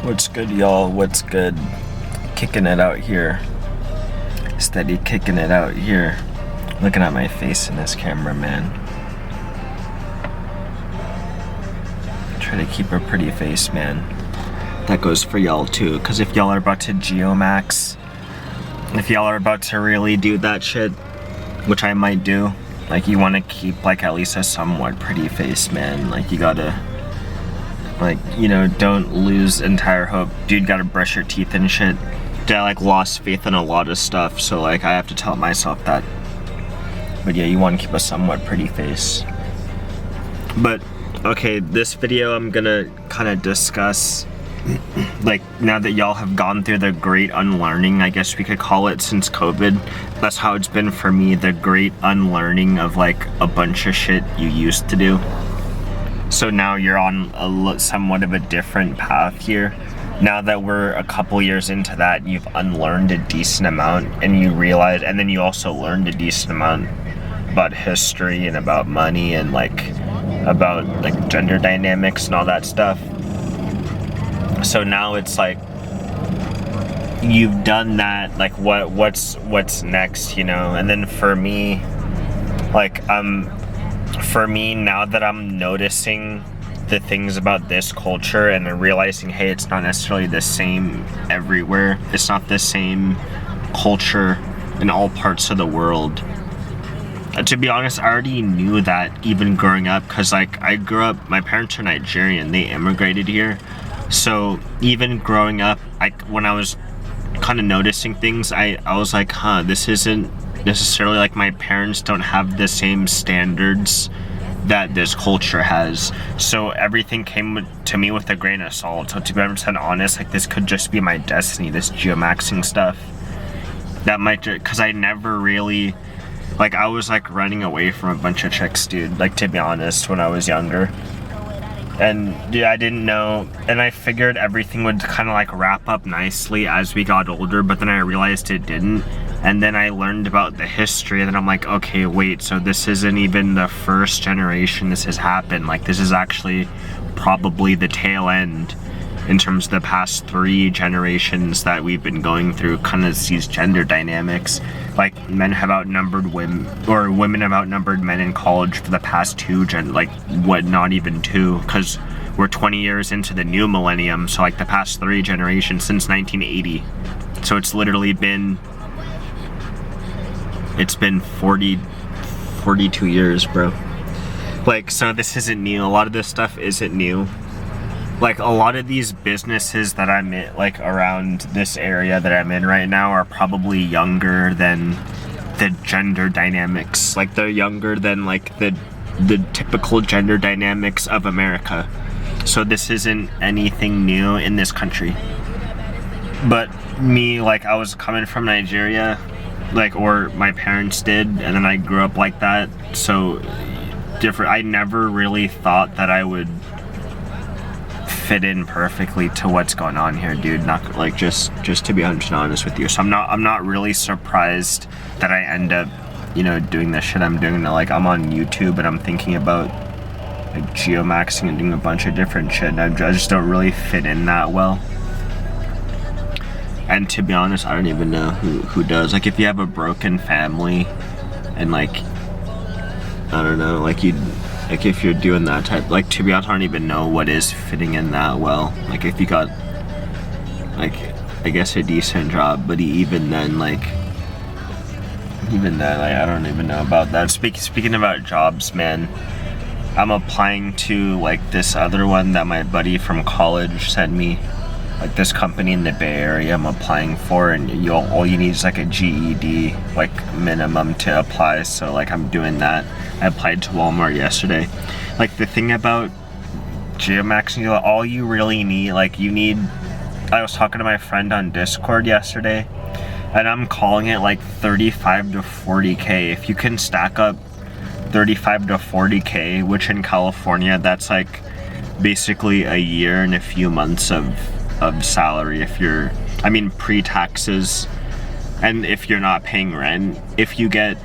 What's good, y'all? What's good? Kicking it out here. Steady kicking it out here. Looking at my face in this camera, man. Try to keep a pretty face, man. That goes for y'all too, because if y'all are about to geomax, if y'all are about to really do that shit, which I might do, like, you want to keep like at least a somewhat pretty face, man. Like, you gotta, like, you know, don't lose entire hope. Dude, gotta brush your teeth and shit. Dude, I like lost faith in a lot of stuff, so like I have to tell myself that. But yeah, you want to keep a somewhat pretty face. But okay, this video I'm gonna kind of discuss, like, now that y'all have gone through the great unlearning, I guess we could call it, since COVID. That's how it's been for me, the great unlearning of like a bunch of shit you used to do. So now you're on a somewhat of a different path here. Now that we're a couple years into that, you've unlearned a decent amount, and you realize, and then you also learned a decent amount about history and about money and like about like gender dynamics and all that stuff. So now it's like you've done that, like what's next, you know? And then for me, like for me, now that I'm noticing the things about this culture and then realizing, hey, it's not necessarily the same everywhere. It's not the same culture in all parts of the world. To be honest, I already knew that even growing up, because like I grew up, my parents are Nigerian, they immigrated here. So even growing up, when I was kind of noticing things, I was like, huh, this isn't necessarily, like, my parents don't have the same standards that this culture has. So everything came to me with a grain of salt. So to be 100% honest, like, this could just be my destiny, this geomaxing stuff. That might, because I never really, like, I was like running away from a bunch of chicks, dude, like, to be honest, when I was younger. And yeah, I didn't know, and I figured everything would kind of like wrap up nicely as we got older, but then I realized it didn't. And then I learned about the history, and then I'm like, okay, wait, so this isn't even the first generation this has happened. Like, this is actually probably the tail end in terms of the past 3 generations that we've been going through, kind of these gender dynamics. Like, men have outnumbered women, or women have outnumbered men in college for the past 2 not even 2, because we're 20 years into the new millennium, so like the past 3 generations since 1980. So it's literally been, it's been 42 years, bro. Like, so this isn't new. A lot of this stuff isn't new. Like, a lot of these businesses that I'm in, like around this area that I'm in right now, are probably younger than the gender dynamics. Like, they're younger than like the typical gender dynamics of America. So this isn't anything new in this country. But me, like, I was coming from Nigeria, like, or my parents did, and then I grew up like that. So different. I never really thought that I would fit in perfectly to what's going on here, dude. Not like, just to be 100% honest with you. So I'm not really surprised that I end up, you know, doing the shit I'm doing. Like, I'm on YouTube and I'm thinking about like geomaxing and doing a bunch of different shit, and I just don't really fit in that well. And to be honest, I don't even know who does. Like, if you have a broken family and like, I don't know, like, like, if you're doing that type, like, to be honest, I don't even know what is fitting in that well. Like, if you got, like, I guess a decent job, but even then, like, I don't even know about that. Speaking about jobs, man, I'm applying to, like, this other one that my buddy from college sent me. Like, this company in the Bay Area I'm applying for, and all you need is like a GED, like, minimum to apply. So like, I'm doing that. I applied to Walmart yesterday. Like, the thing about geomaxing, all you really need, like, I was talking to my friend on Discord yesterday, and I'm calling it like 35 to 40K. If you can stack up 35 to 40K, which in California, that's like basically a year and a few months of salary, if you're, I mean, pre-taxes, and if you're not paying rent. If you get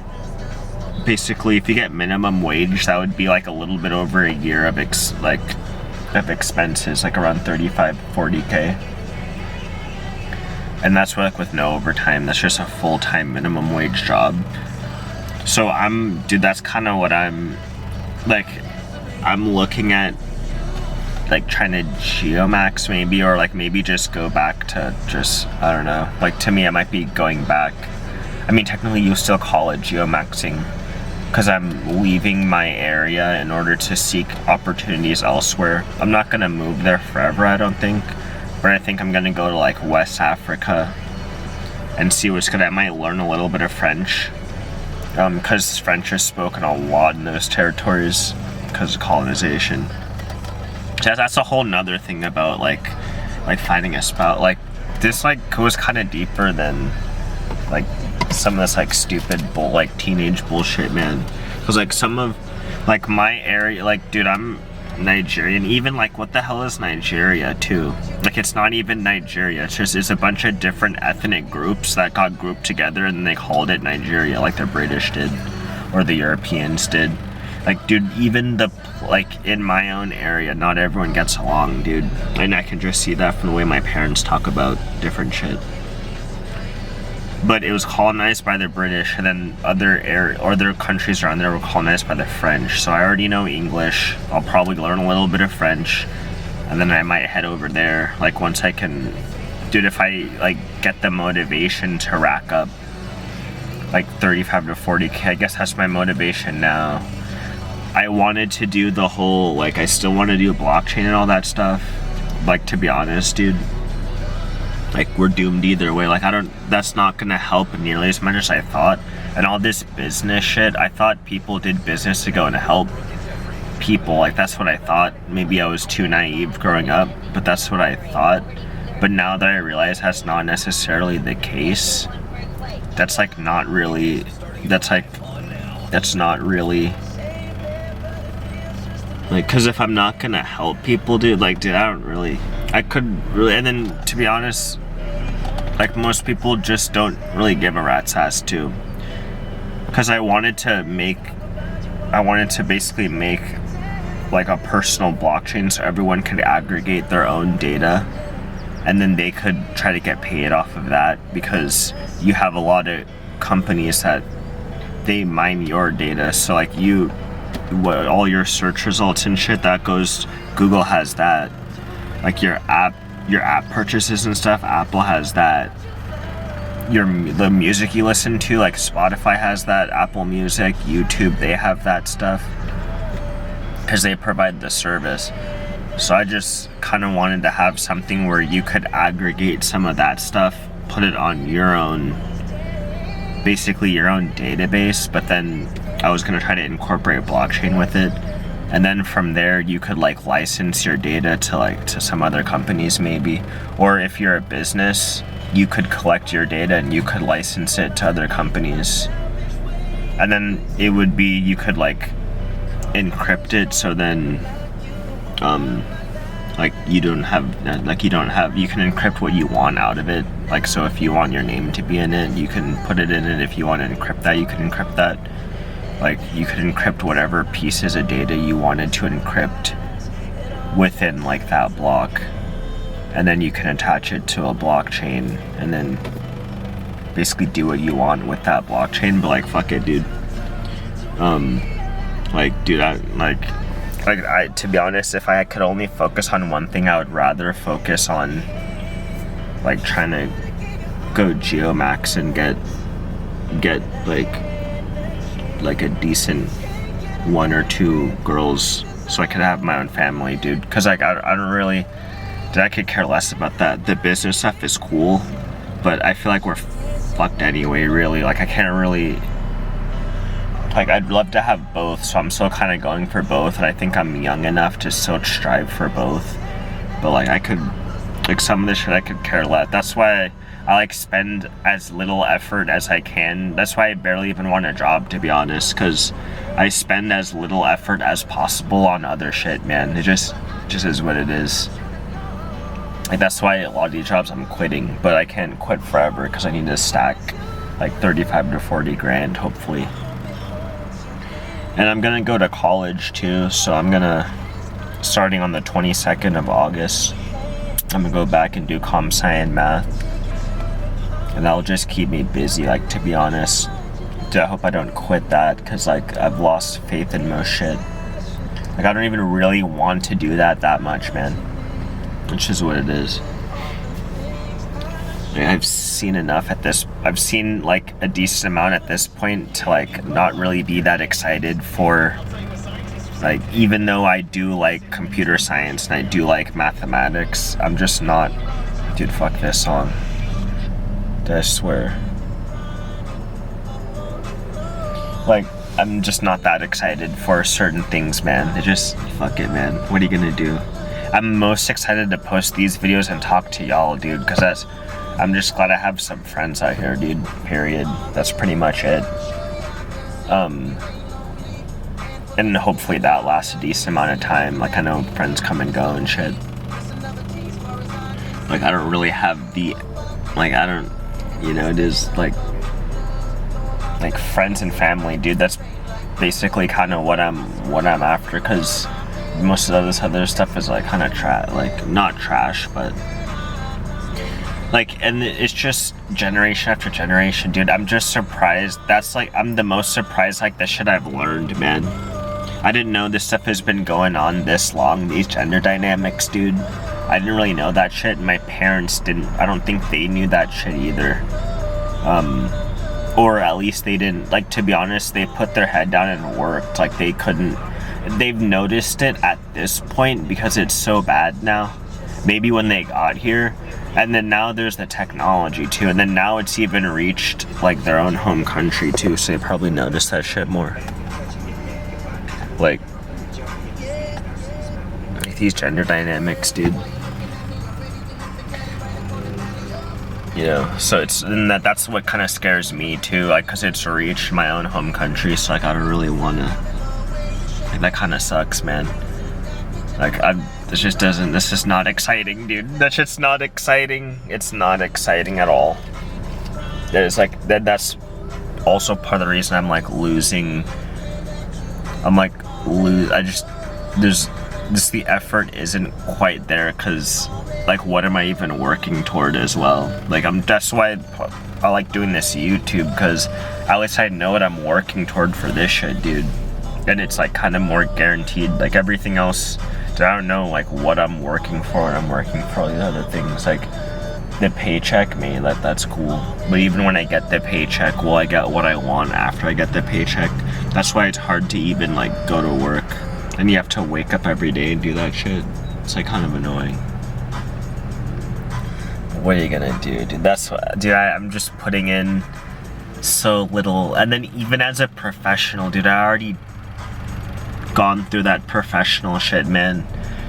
basically, if you get minimum wage, that would be like a little bit over a year of of expenses, like around 35-40K. And that's like with no overtime. That's just a full-time minimum wage job. So dude, that's kind of what I'm looking at, like trying to geomax maybe, or like maybe just go back to just, I don't know, like to me it might be going back. I mean, technically you still call it geomaxing, because I'm leaving my area in order to seek opportunities elsewhere. I'm not gonna move there forever, I don't think, but I think I'm gonna go to like West Africa and see what's good. I might learn a little bit of French, because French is spoken a lot in those territories because of colonization. That's a whole nother thing about like finding a spouse. Like this like goes kind of deeper than like some of this like stupid like teenage bullshit, man. Because like some of like my area, like dude, I'm Nigerian. Even like what the hell is Nigeria too? Like it's not even Nigeria. It's a bunch of different ethnic groups that got grouped together and they called it Nigeria, like the British did or the Europeans did. Like dude, even like in my own area, not everyone gets along, dude. And I can just see that from the way my parents talk about different shit. But it was colonized by the British, and then other countries around there were colonized by the French. So I already know English. I'll probably learn a little bit of French, and then I might head over there. Like once I can, dude, if I like get the motivation to rack up like 35-40K, I guess that's my motivation now. I wanted to do the whole, like, I still want to do blockchain and all that stuff. Like, to be honest, dude, like, we're doomed either way. Like, that's not gonna help nearly as much as I thought. And all this business shit, I thought people did business to go and help people. Like, that's what I thought. Maybe I was too naive growing up, but that's what I thought. But now that I realize that's not necessarily the case, that's like not really, that's not really, like, cause if I'm not gonna help people, dude, like, dude, I could really, and then to be honest, like most people just don't really give a rat's ass too. Cause I wanted to basically make like a personal blockchain so everyone could aggregate their own data, and then they could try to get paid off of that, because you have a lot of companies that they mine your data. So like all your search results and shit, that goes, Google has that. Like your app purchases and stuff, Apple has that. The music you listen to, like Spotify has that, Apple Music, YouTube, they have that stuff, because they provide the service. So I just kind of wanted to have something where you could aggregate some of that stuff, put it on your own, basically your own database, but then I was going to try to incorporate blockchain with it. And then from there you could like license your data to some other companies maybe. Or if you're a business, you could collect your data and you could license it to other companies. And then it would be, you could like encrypt it, so then like you can encrypt what you want out of it. Like, so if you want your name to be in it, you can put it in it. If you want to encrypt that, you can encrypt that. Like, you could encrypt whatever pieces of data you wanted to encrypt within like that block, and then you can attach it to a blockchain and then basically do what you want with that blockchain. But like, fuck it, dude. Like, dude, I to be honest, if I could only focus on one thing, I would rather focus on like trying to go geomax and get like a decent 1 or 2 girls, so I could have my own family, dude. Cause like I don't really, dude, I could care less about that. The business stuff is cool, but I feel like we're fucked anyway, really. Like I can't really, like, I'd love to have both, so I'm still kind of going for both, and I think I'm young enough to still strive for both. But like, I could, like, some of this shit I could care less. That's why I like spend as little effort as I can. That's why I barely even want a job, to be honest, because I spend as little effort as possible on other shit, man. It just is what it is. Like, that's why a lot of these jobs I'm quitting, but I can't quit forever because I need to stack like 35 to 40 grand, hopefully. And I'm gonna go to college too, so I'm gonna starting on the 22nd of August. I'm gonna go back and do comp sci and math, and that'll just keep me busy, like, to be honest. Dude, I hope I don't quit that, because, like, I've lost faith in most shit. Like, I don't even really want to do that much, man. Which is what it is. I've seen enough at this. I've seen, like, a decent amount at this point to, like, not really be that excited for, like, even though I do like computer science and I do like mathematics, I'm just not. Dude, fuck this song. I swear. Like, I'm just not that excited for certain things, man. It just, fuck it, man. What are you gonna do? I'm most excited to post these videos and talk to y'all, dude, because I'm just glad I have some friends out here, dude, period. That's pretty much it. And hopefully that lasts a decent amount of time. Like, I know friends come and go and shit. Like, I don't really have the, like, I don't, you know, it is, like friends and family, dude. That's basically kind of what I'm after, because most of this other stuff is, like, kind of like, not trash, but, like, and it's just generation after generation, dude. I'm just surprised. That's, like, I'm the most surprised, like, the shit I've learned, man. I didn't know this stuff has been going on this long, these gender dynamics, dude. I didn't really know that shit, and my parents didn't. I don't think they knew that shit either. Or at least they didn't, like, to be honest, they put their head down and worked. Like, they couldn't, they've noticed it at this point because it's so bad now. Maybe when they got here, and then now there's the technology too, and then now it's even reached, like, their own home country too, so they probably noticed that shit more. Like these gender dynamics, dude. You know, so it's, and that's what kind of scares me too, like, because it's reached my own home country, so, like, I don't really want to, like, that kind of sucks, man. Like, this is not exciting, dude. That shit's not exciting. It's not exciting at all. It's like, that's also part of the reason I'm, like, losing, the effort isn't quite there, because, like, what am I even working toward as well? Like, that's why I like doing this YouTube, because at least I know what I'm working toward for this shit, dude. And it's, like, kind of more guaranteed. Like, everything else, I don't know, like, what I'm working for, and I'm working for all the other things. Like, the paycheck, man, that's cool. But even when I get the paycheck, will I get what I want after I get the paycheck? That's why it's hard to even, like, go to work. And you have to wake up every day and do that shit. It's, like, kind of annoying. What are you gonna do, dude? That's what, dude, I'm just putting in so little. And then even as a professional, dude, I already gone through that professional shit, man.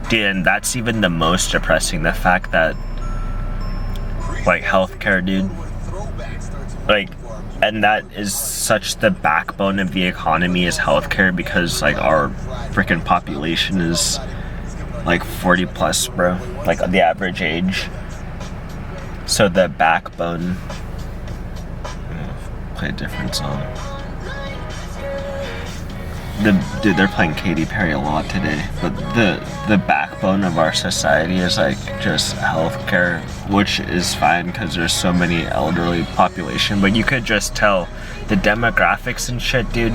Dude, and that's even the most depressing. The fact that, like, healthcare, dude. Like, and that is such the backbone of the economy is healthcare, because, like, our freaking population is, like, 40 plus, bro. Like, the average age. So the backbone. Play a different song. Dude, they're playing Katy Perry a lot today. But the backbone of our society is, like, just healthcare, which is fine because there's so many elderly population. But you could just tell the demographics and shit, dude.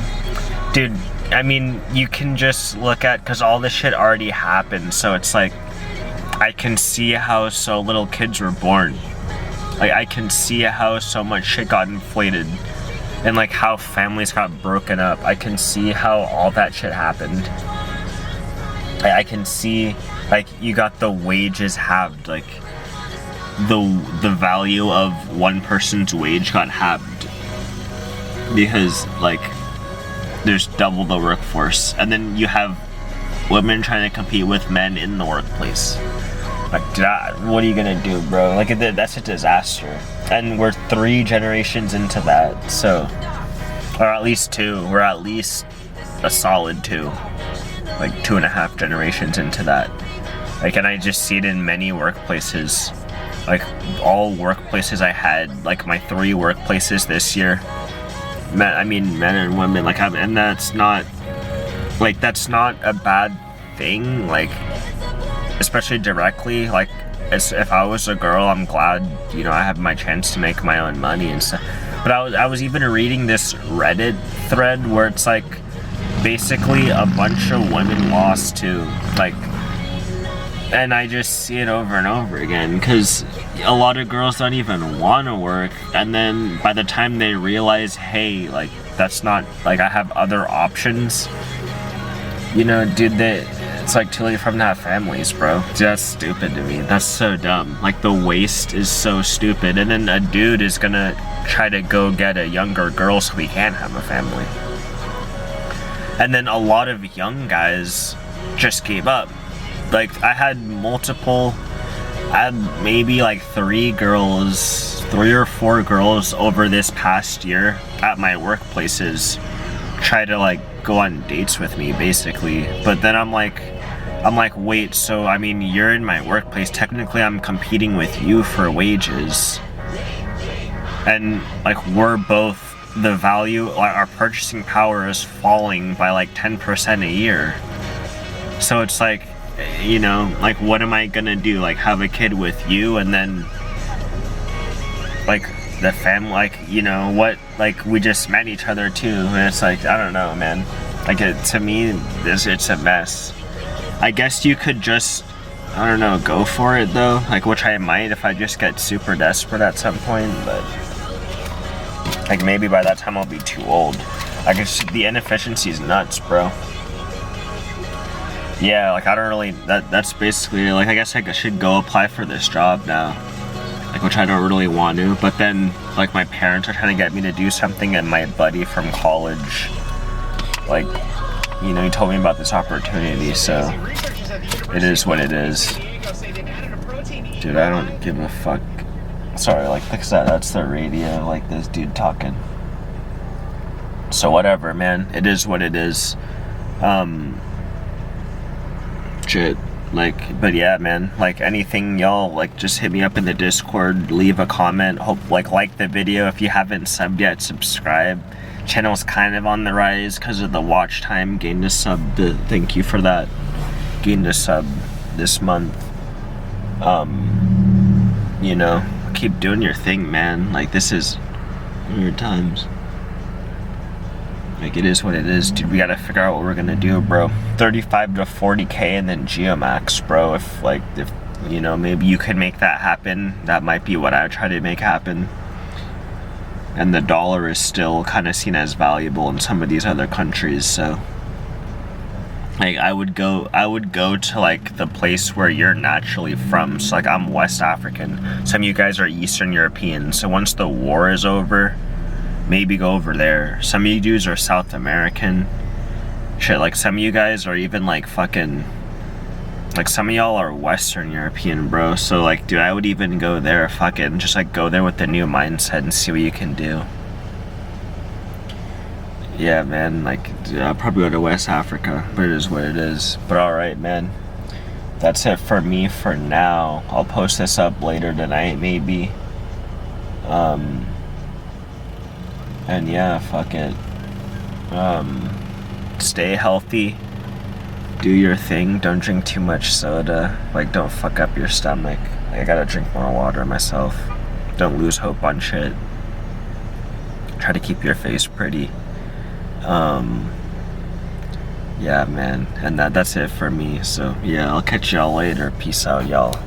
Dude, I mean, you can just look at, because all this shit already happened. So it's like, I can see how so little kids were born. Like, I can see how so much shit got inflated. And, like, how families got broken up. I can see how all that shit happened. I can see, like, you got the wages halved. Like, the value of one person's wage got halved. Because, like, there's double the workforce. And then you have women trying to compete with men in the workplace. Like, what are you gonna do, bro? Like, that's a disaster. And we're 3 generations into that, so, or at least 2. We're at least a solid 2, like 2.5 generations into that. Like, and I just see it in many workplaces. Like, all workplaces I had, like my 3 workplaces this year. Men and women. Like, and that's not, like, that's not a bad thing, like, especially directly, like, if I was a girl, I'm glad, you know, I have my chance to make my own money and stuff. But I was even reading this Reddit thread where it's like, basically a bunch of women lost too, like, and I just see it over and over again, because a lot of girls don't even want to work, and then by the time they realize, hey, like, that's not, like, I have other options, you know, dude, it's like too late for them to have families, bro. Dude, that's stupid to me. That's so dumb. Like, the waste is so stupid, and then a dude is gonna try to go get a younger girl so he can have a family. And then a lot of young guys just gave up. Like, I had maybe like 3 or 4 girls over this past year at my workplaces try to like go on dates with me, basically. But then I'm like, wait, so I mean, you're in my workplace, technically I'm competing with you for wages, and like, we're both, the value, our purchasing power is falling by like 10% a year. So it's like, you know, like, what am I gonna do? Like, have a kid with you, and then like the family, like, you know what, like, we just met each other too, and it's like, I don't know, man. Like, to me, it's a mess. I guess you could just, I don't know, go for it though, like, which I might if I just get super desperate at some point, but like, maybe by that time I'll be too old. I guess the inefficiency is nuts, bro. Yeah, like, I don't really, that's basically, like, I guess I should go apply for this job now, like, which I don't really want to, but then, like, my parents are trying to get me to do something, and my buddy from college, like, you know, he told me about this opportunity, so it is what it is. Dude, I don't give a fuck. Sorry, like, fix that. That's the radio, like, this dude talking. So whatever, man. It is what it is. Shit. Like, but yeah, man. Like, anything, y'all, like, just hit me up in the Discord. Leave a comment. Hope, like the video. If you haven't subbed yet, subscribe. Channel's kind of on the rise because of the watch time. Gained a sub. Thank you for that. Gained a sub this month. You know, keep doing your thing, man. Like, this is weird times. Like, it is what it is, dude. We gotta figure out what we're gonna do, bro. 35 to 40K and then Geomax, bro. If you know, maybe you could make that happen, that might be what I would try to make happen. And the dollar is still kind of seen as valuable in some of these other countries, so like, I would go to like the place where you're naturally from. So like, I'm West African. Some of you guys are Eastern European. So once the war is over, maybe go over there. Some of you dudes are South American. Shit, like, some of you guys are even like fucking, like, some of y'all are Western European, bro. So like, dude, I would even go there, fucking just like go there with the new mindset and see what you can do. Yeah, man, like, I'll probably go to West Africa, but it is what it is. But alright, man. That's it for me for now. I'll post this up later tonight, maybe. And yeah, fuck it. Stay healthy. Do your thing. Don't drink too much soda. Like, don't fuck up your stomach. Like, I gotta drink more water myself. Don't lose hope on shit. Try to keep your face pretty. Yeah, man, and that's it for me. So yeah, I'll catch y'all later. Peace out, y'all.